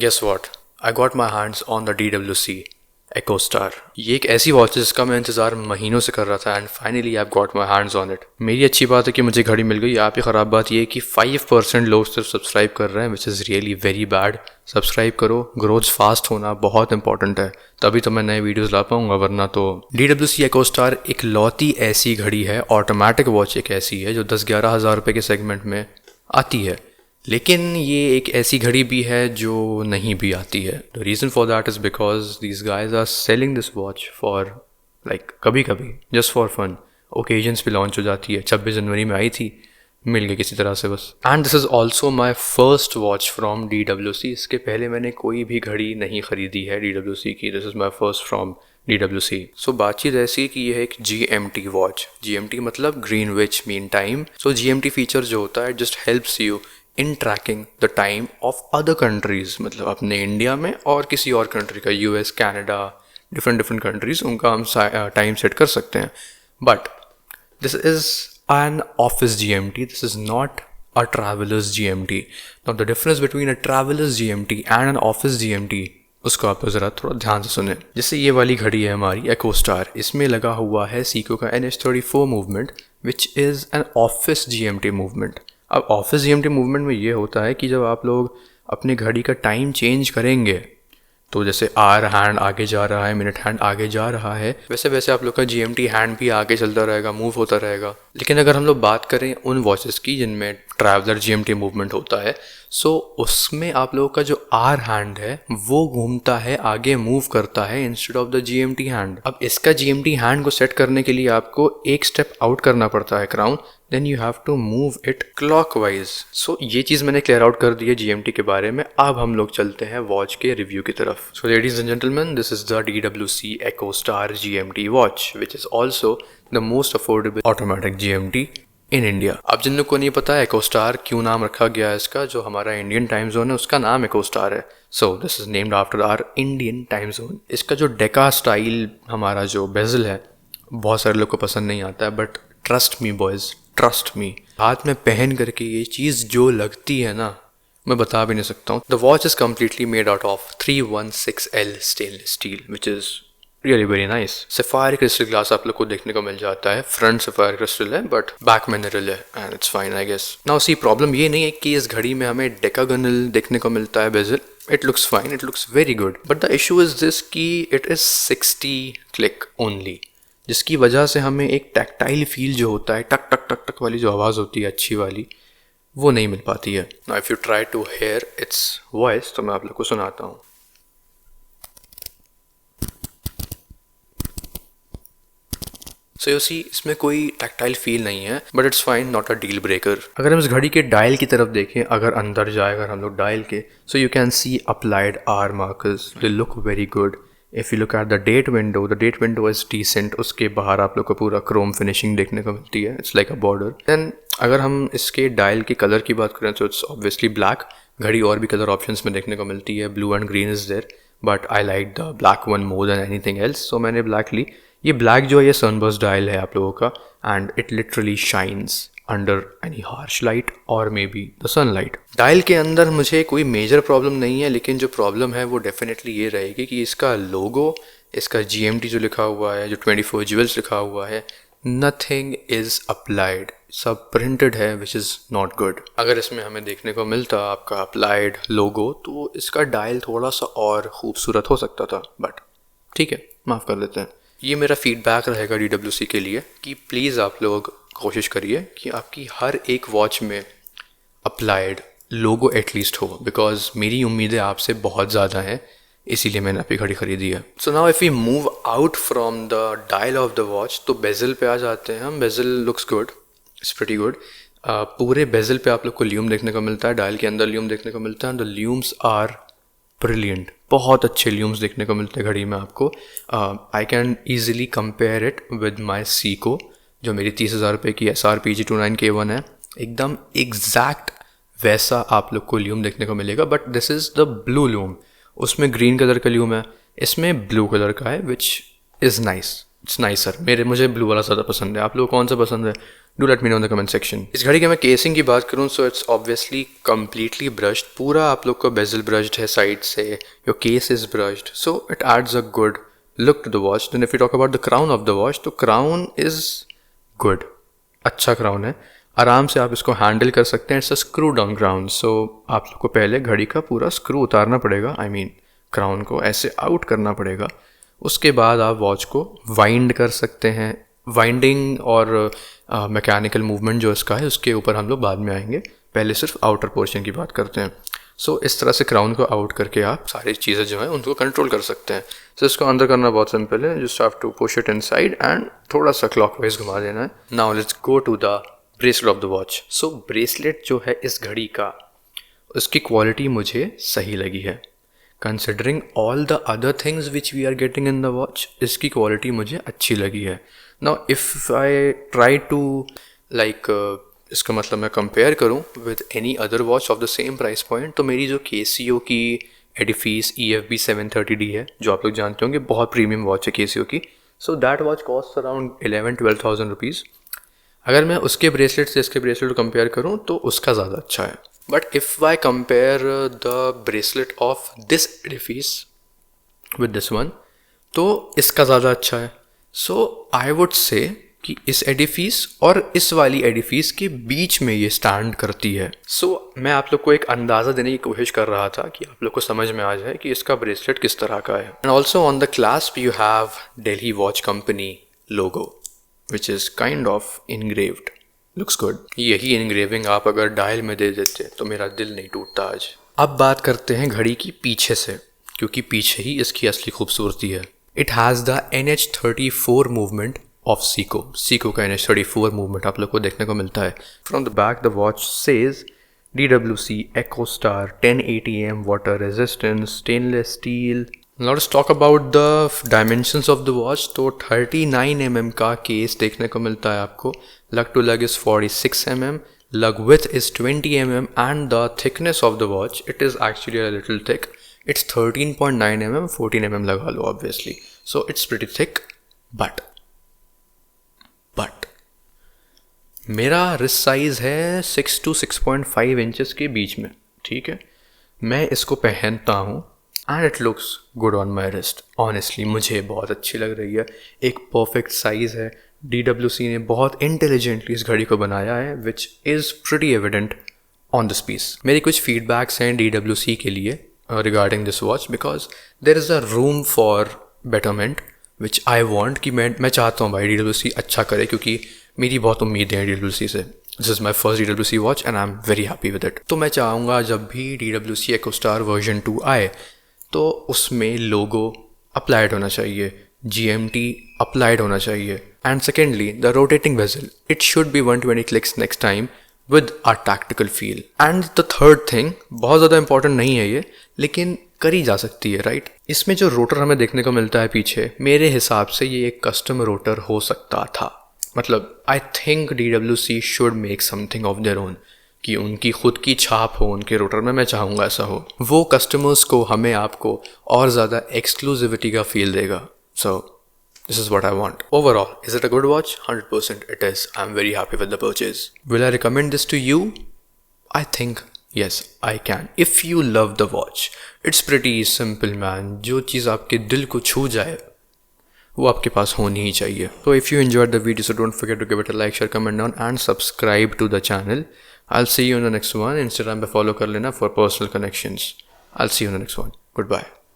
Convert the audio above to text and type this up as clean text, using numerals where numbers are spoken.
Guess what? I got my hands on the DWC Echo Star. ये एक ऐसी watch है जिसका मैं इंतज़ार महीनों से कर रहा था and finally I got my hands on it. मेरी अच्छी बात है कि मुझे घड़ी मिल गई. आपकी ख़राब बात ये है कि 5% लोग सिर्फ सब्सक्राइब कर रहे हैं, विच is really very bad. Subscribe करो, ग्रोथ फास्ट होना बहुत इंपॉर्टेंट है, तभी तो मैं नए वीडियोस ला पाऊंगा, वरना तो. DWC Echo Star एक लौती ऐसी घड़ी है, ऑटोमेटिक वॉच एक ऐसी है जो 10-11 हज़ार रुपये के सेगमेंट में आती है. लेकिन ये एक ऐसी घड़ी भी है जो नहीं भी आती है. The reason for that is because these guys are selling this watch for like कभी कभी जस्ट फॉर फन. ओकेजन्स पे लॉन्च हो जाती है. 26 जनवरी में आई थी, मिल गई किसी तरह से बस. And this is also my first watch from DWC. इसके पहले मैंने कोई भी घड़ी नहीं खरीदी है DWC की. This is my first from DWC. सो बातचीत ऐसी है कि यह है एक GMT वॉच. GMT मतलब ग्रीनविच मीन टाइम. सो GMT फीचर जो होता है just helps you in tracking the time of other countries. मतलब अपने इंडिया में और किसी और कंट्री का, US, कनाडा, डिफरेंट कंट्रीज़, उनका हम टाइम सेट कर सकते हैं. But this is an office GMT. This is not a travellers GMT. Now the difference between a travellers GMT and an office GMT, उसको आप ज़रा थोड़ा ध्यान से सुने. जैसे ये वाली घड़ी है हमारी Echo Star, इसमें लगा हुआ है सीको का NH34 movement, which is an office GMT movement. अब ऑफिस GMT मूवमेंट में ये होता है कि जब आप लोग अपने घड़ी का टाइम चेंज करेंगे, तो जैसे आवर हैंड आगे जा रहा है, मिनट हैंड आगे जा रहा है, वैसे वैसे आप लोग का GMT हैंड भी आगे चलता रहेगा, मूव होता रहेगा. लेकिन अगर हम लोग बात करें उन वॉचेस की जिनमें ट्रैवलर GMT मूवमेंट होता है, सो उसमें आप लोगों का जो आवर हैंड है वो घूमता है, आगे मूव करता है instead of the GMT hand. अब इसका GMT हैंड को सेट करने के लिए आपको एक स्टेप आउट करना पड़ता है crown, then you have to move it clockwise. So ये चीज़ मैंने क्लियर आउट कर दी है GMT के बारे में. अब हम लोग चलते हैं वॉच के रिव्यू की तरफ. So ladies and gentleman, this is the DWC Echo Star GMT watch, which is also the most affordable automatic GMT in India. अब जिन लोग को नहीं पता है Echo Star क्यों नाम रखा गया है इसका, जो हमारा इंडियन टाइम जोन है उसका नाम Echo Star है. So this is named after our Indian time zone. इसका जो डेका स्टाइल हमारा जो बेजल है, बहुत सारे लोग को पसंद नहीं आता है, but trust me boys, trust me, हाथ में पहन करके ये चीज़ जो लगती है ना, मैं बता भी नहीं सकता हूँ. The watch is completely made out of 316L stainless steel, which is really very nice. Sapphire crystal glass आप लोग को देखने को मिल जाता है. फ्रंट सफायर क्रिस्टल है बट बैक मिनरल है and it's fine I guess. Now see, problem ये नहीं है कि इस घड़ी में हमें डेकागोनल देखने को मिलता है bezel. It looks fine, it looks very good, but the issue is this कि इट इज़ 60 क्लिक ओनली, जिसकी वजह से हमें एक टैक्टाइल फील जो होता है, टक टक टक टक वाली जो आवाज़ होती है अच्छी वाली, वो नहीं मिल पाती है. Now if you try to hear its voice, तो मैं आप लोग को सुनाता हूँ. सो यू सी, इसमें कोई टैक्टाइल फील नहीं है, but it's fine, not a deal breaker. अगर हम इस घड़ी के डायल की तरफ देखें, अगर अंदर जाए अगर हम लोग डायल के, so you can see applied are markers, they look very good. If you look at the date window is decent. उसके बाहर आप लोग को पूरा क्रोम फिनिशिंग देखने को मिलती है, it's like a border. Then अगर हम इसके डायल के कलर की बात करें तो इट्स ऑब्वियसली ब्लैक. घड़ी और भी कलर ऑप्शंस में देखने को मिलती है, blue and green is there, but I like the black one more than anything else, so मैंने ब्लैक ली. ये ब्लैक जो है ये सनबर्स्ट डायल है आप लोगों का, and it literally shines under any harsh light और may be the sunlight. Dial के अंदर मुझे कोई मेजर प्रॉब्लम नहीं है, लेकिन जो प्रॉब्लम है वो डेफिनेटली ये रहेगी कि इसका लोगो, इसका GMT जो लिखा हुआ है, जो 24 ज्वेल्स लिखा हुआ है, नथिंग इज़ अप्लाइड. सब प्रिंटेड है, विच इज़ नॉट गुड. अगर इसमें हमें देखने को मिलता आपका अप्लाइड लोगो, तो इसका डायल थोड़ा सा और खूबसूरत हो सकता था, बट ठीक है, माफ़ कर देते हैं. ये मेरा फीडबैक रहेगा DWC के लिए कि प्लीज़ आप लोग कोशिश करिए कि आपकी हर एक वॉच में अप्लाइड लोगो एटलीस्ट हो, बिकॉज मेरी उम्मीदें आपसे बहुत ज़्यादा हैं, इसीलिए मैंने आपकी घड़ी खरीदी है. So now if we move out from the dial of the watch, तो बेजल पे आ जाते हैं हम. Bezel looks good, it's pretty good. पूरे बेजल पे आप लोग को ल्यूम देखने को मिलता है, डायल के अंदर ल्यूम देखने को मिलता है. द ल्यूम्स आर ब्रिलियंट, बहुत अच्छे ल्यूम्स देखने को मिलते हैं घड़ी में आपको. I can easily compare it with my Seiko, जो मेरी 30,000 रुपये की SR-PG29K1 है. एकदम एग्जैक्ट वैसा आप लोग को ल्यूम देखने को मिलेगा, but this is the blue lume. उसमें ग्रीन कलर का ल्यूम है, इसमें ब्लू कलर का है, which is nice. It's nicer. मुझे ब्लू वाला ज़्यादा पसंद है. आप लोगों को कौन सा पसंद है? Do let me know in the comment section. इस घड़ी की मैं केसिंग की बात करूँ so it's obviously completely brushed, पूरा आप लोग को बेजल ब्रश्ड है साइड से, your case is brushed, so it adds a good look to the watch. Then if you talk about the crown of the watch, तो crown is good, अच्छा crown है, आराम से आप इसको हैंडल कर सकते हैं। It's a screw down crown, so आप लोग को पहले घड़ी का पूरा स्क्रू उतारना पड़ेगा, आई मीन क्राउन को ऐसे आउट करना पड़ेगा। उसके बाद आप वॉच को वाइंड कर सकते हैं। वाइंडिंग और मैकेनिकल मूवमेंट जो इसका है उसके ऊपर हम लोग बाद में आएंगे, पहले सिर्फ आउटर पोर्शन की बात करते हैं। सो इस तरह से क्राउन को आउट करके आप सारी चीज़ें जो हैं उनको कंट्रोल कर सकते हैं। सो इसको अंदर करना बहुत सिंपल है, just have to push it inside and थोड़ा सा क्लॉकवाइज घुमा देना है। Now let's go to the bracelet of the watch. So bracelet जो है इस घड़ी का, उसकी क्वालिटी मुझे सही लगी है। Considering all the other things which we are getting in the watch, इसकी क्वालिटी मुझे अच्छी लगी है। Now if I try to इसका मतलब मैं कंपेयर करूँ with any other watch of the same price point, तो मेरी जो KCO की एडिफीस EFB 730D है, जो आप लोग जानते होंगे, बहुत प्रीमियम वॉच है KCO की। So that watch cost around 11-12,000 rupees. अगर मैं उसके ब्रेसलेट से इसके ब्रेसलेट को कंपेयर करूँ तो उसका ज़्यादा अच्छा है। But if I compare the bracelet of this Edifice with this one, तो इसका ज़्यादा अच्छा है। सो आई वुड से कि इस एडिफीस और इस वाली एडिफीस के बीच में ये स्टैंड करती है। सो मैं आप लोग को एक अंदाज़ा देने की कोशिश कर रहा था कि आप लोग को समझ में आ जाए कि इसका ब्रेसलेट किस तरह का है। And also on the clasp you have Delhi watch company logo which is kind of engraved, looks good. यही इनग्रेविंग आप अगर डायल में दे देते तो मेरा दिल नहीं टूटता आज। अब बात करते हैं घड़ी की पीछे से, क्योंकि पीछे ही इसकी असली खूबसूरती है। It has the NH34 movement of Seiko का NH34 मूवमेंट आप लोग को देखने को मिलता है। From the back the watch says DWC EcoStar 1080M water resistance stainless steel. Now let's talk about the dimensions of the watch। तो 39 mm का केस देखने को मिलता है आपको, lug to lug is 46 mm, lug width is 20 mm and the thickness of the watch, it is actually a little thick, it's 13.9 mm, 14 mm लगा लो obviously, so it's pretty thick, but मेरा wrist size है 6 to 6.5 inches के बीच में, ठीक है। मैं इसको पहनता हूँ and it looks good on my wrist. Honestly मुझे बहुत अच्छी लग रही है, एक परफेक्ट साइज़ है। DWC ने बहुत इंटेलिजेंटली इस घड़ी को बनाया है which is pretty evident on this piece. मेरी कुछ फीडबैक्स हैं DWC के लिए regarding this watch, because there is a room for betterment which I want कि मैं चाहता हूँ भाई DWC अच्छा करे, क्योंकि मेरी बहुत उम्मीद है DWC से। This is my first DWC watch and I am very happy with it. तो मैं चाहूँगा जब भी DWC EcoStar वर्जन 2 आए तो उसमें लोगो अप्लाइड होना चाहिए, GMT अप्लाइड होना चाहिए, and secondly the rotating bezel, it should be 120 clicks next time with a tactical feel. And the third thing, बहुत ज़्यादा इंपॉर्टेंट नहीं है ये, लेकिन करी जा सकती है, राइट। इसमें जो रोटर हमें देखने को मिलता है पीछे, मेरे हिसाब से ये एक कस्टम रोटर हो सकता था। मतलब I think DWC should make something of their own, कि उनकी खुद की छाप हो उनके रोटर में। मैं चाहूँगा ऐसा हो, वो कस्टमर्स को, हमें, आपको और ज़्यादा एक्सक्लूसिविटी का फील देगा। So this is what I want. Overall is it a good watch? 100% it is. I am very happy with the purchase. Will I recommend this to you? I think yes, I can. If you love the watch, it's pretty simple man. जो चीज़ आपके दिल को छू जाए वो आपके पास होनी ही चाहिए। So if you enjoyed the video, so don't forget to give it a like, share, comment down and subscribe to the channel. I'll see you in the next one. Instagram पे follow कर लेना for personal connections. I'll see you in the next one. Goodbye.